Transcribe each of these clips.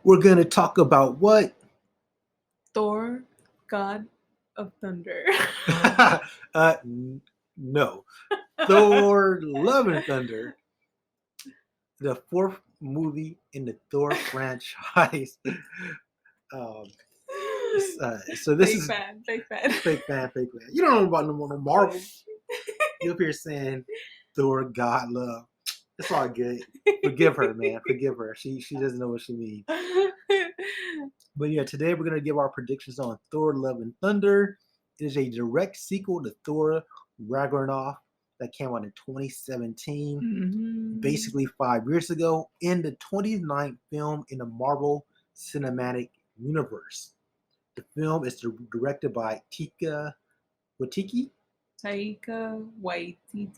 We're gonna talk about what? Thor, God of Thunder. No. Thor: Love and Thunder, the fourth movie in the Thor franchise. um, so this Fake is fan, fake fan. fake fan, fake fan. You don't know about no Marvel. You up here saying Thor: God, Love. It's all good. Forgive her, man. Forgive her. She doesn't know what she means. But yeah, today we're gonna give our predictions on Thor: Love and Thunder. It is a direct sequel to Thor: Ragnarok that came out in 2017, basically 5 years ago, in the 29th film in the Marvel Cinematic Universe. The film is directed by Tika Waititi. Taika Waititi.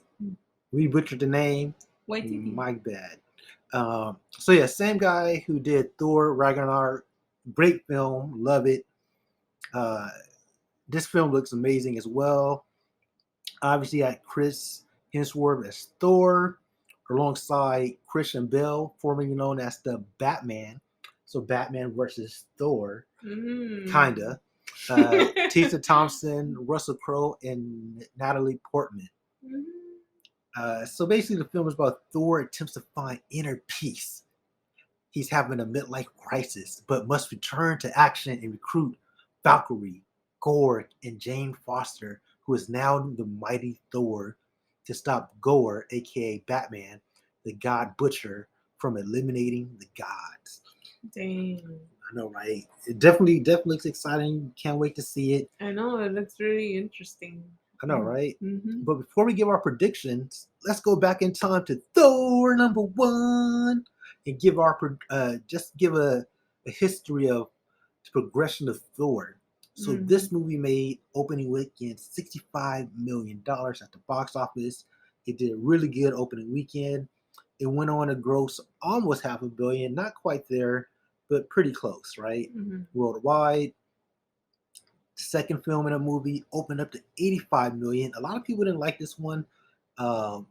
We butchered the name. Waititi. My bad. So yeah, same guy who did Thor: Ragnarok. Great film, love it. Uh, this film looks amazing as well. Obviously, got Chris Hemsworth as Thor, alongside Christian Bale, formerly known as the Batman. So Batman versus Thor, kinda. Tessa Thompson, Russell Crowe, and Natalie Portman. So basically, the film is about Thor attempts to find inner peace. He's having a midlife crisis, but must return to action and recruit Valkyrie, Gorg, and Jane Foster, who is now the mighty Thor, to stop Gorg, aka Batman, the God Butcher, from eliminating the gods. Dang. I know, right? It definitely looks exciting. Can't wait to see it. I know, it looks really interesting. I know, right? Mm-hmm. But before we give our predictions, let's go back in time to Thor #1 and give our just give a history of the progression of Thor. So this movie made opening weekend $65 million at the box office. It did a really good opening weekend. It went on to gross almost $500 million, not quite there, but pretty close, right? Worldwide. Second film in a movie opened up to 85 million. A lot of people didn't like this one, but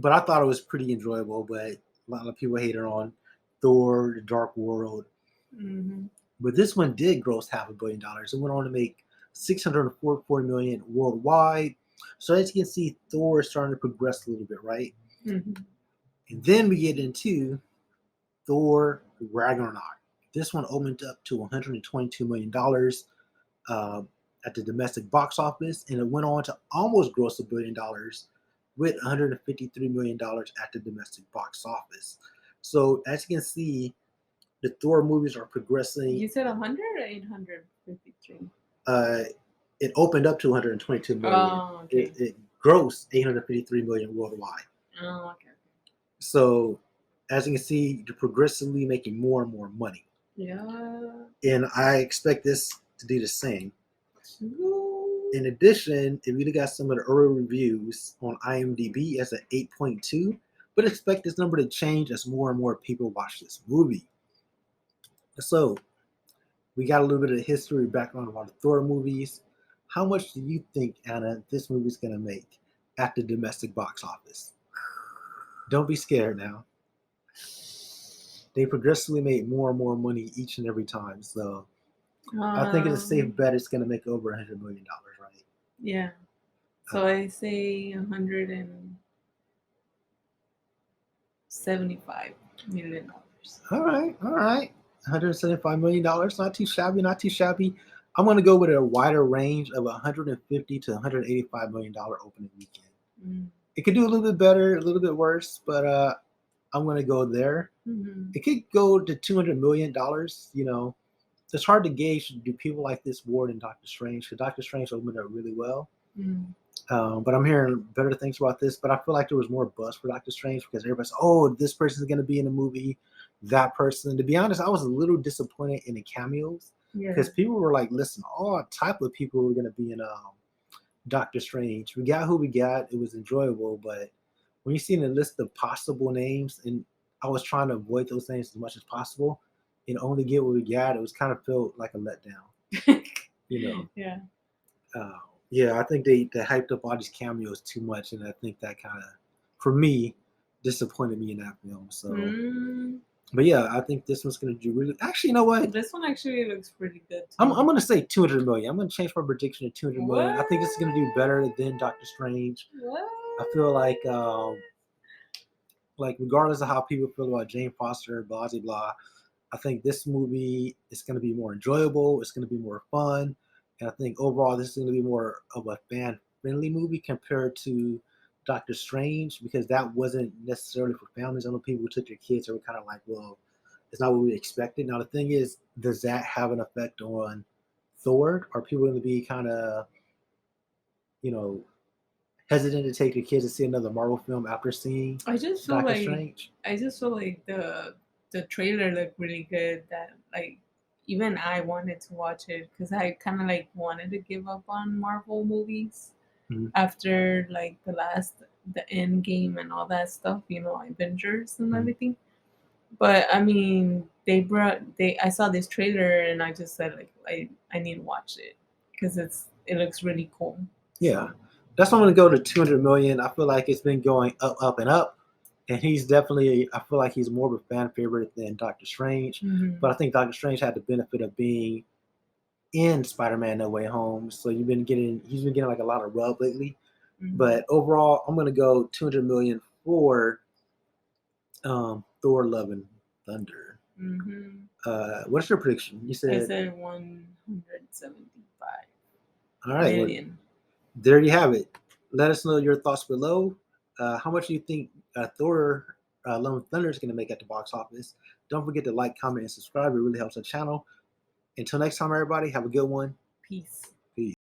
I thought it was pretty enjoyable. But a lot of people hated on Thor: The Dark World. But this one did gross $500 million. It went on to make 644 million worldwide. So as you can see, Thor is starting to progress a little bit, right? And then we get into Thor: Ragnarok. This one opened up to $122 million. At the domestic box office, and it went on to almost gross $1 billion with $153 million at the domestic box office. So as you can see, the Thor movies are progressing. You said 100 or 853? It opened up to 122 million. Oh, okay. It grossed 853 million worldwide. Oh, okay. So as you can see, they're progressively making more and more money. Yeah. And I expect this to do the same. In addition, if you look at some of the early reviews on IMDb, it's at 8.2, but expect this number to change as more and more people watch this movie. So, we got a little bit of history background about the Thor movies. How much do you think, Anna, this movie's going to make at the domestic box office? Don't be scared now. They progressively made more and more money each and every time, so I think it's a safe bet it's going to make over $100 million, right? Yeah. So I say $175 million. All right. $175 million. Not too shabby. I'm going to go with a wider range of $150 to $185 million opening weekend. It could do a little bit better, a little bit worse, but I'm going to go there. It could go to $200 million. You know, it's hard to gauge, do people like this more than Doctor Strange? Because Doctor Strange opened up really well. But I'm hearing better things about this. But I feel like there was more buzz for Doctor Strange because everybody's, oh, this person's going to be in the movie, that person. To be honest, I was a little disappointed in the cameos because people were like, listen, all type of people were going to be in Doctor Strange. We got who we got. It was enjoyable. But when you see the list of possible names, and I was trying to avoid those names as much as possible and only get what we got, it was kind of felt like a letdown. You know? Yeah. Yeah, I think they hyped up all these cameos too much, and I think that kind of, for me, disappointed me in that film. So But yeah, I think this one's gonna do really. Actually, you know what? This one actually looks pretty good too. I'm gonna say 200 million. I'm gonna change my prediction to 200 million. I think this is gonna do better What? than Doctor Strange. What? I feel like regardless of how people feel about Jane Foster, blah blah blah, I think this movie is gonna be more enjoyable. It's gonna be more fun, and I think overall this is gonna be more of a fan friendly movie compared to Doctor Strange because that wasn't necessarily for families. I know people who took their kids and were kind of like, well, it's not what we expected. Now the thing is, does that have an effect on Thor? Are people going to be kind of, you know, hesitant to take their kids to see another Marvel film after seeing I just feel Doctor like Strange? the trailer looked really good. That like even I wanted to watch it because I kind of like wanted to give up on Marvel movies Mhm. after like the End Game and all that stuff. You know, Avengers and Mhm. everything. But I mean, I saw this trailer and I just said like I need to watch it because it looks really cool. Yeah, that's why I'm going to go to 200 million. I feel like it's been going up, up, and up. And he's definitely, I feel like he's more of a fan favorite than Doctor Strange. But I think Doctor Strange had the benefit of being in Spider-Man: No Way Home, so he's been getting like a lot of rub lately. But overall, I'm gonna go 200 million for Thor: Love and Thunder. What's your prediction? You I said said 175 all right. Well, million. there you have it. Let us know your thoughts below. How much do you think Thor: Love and Thunder is going to make at the box office? Don't forget to like, comment, and subscribe. It really helps the channel. Until next time, everybody, have a good one. Peace. Peace.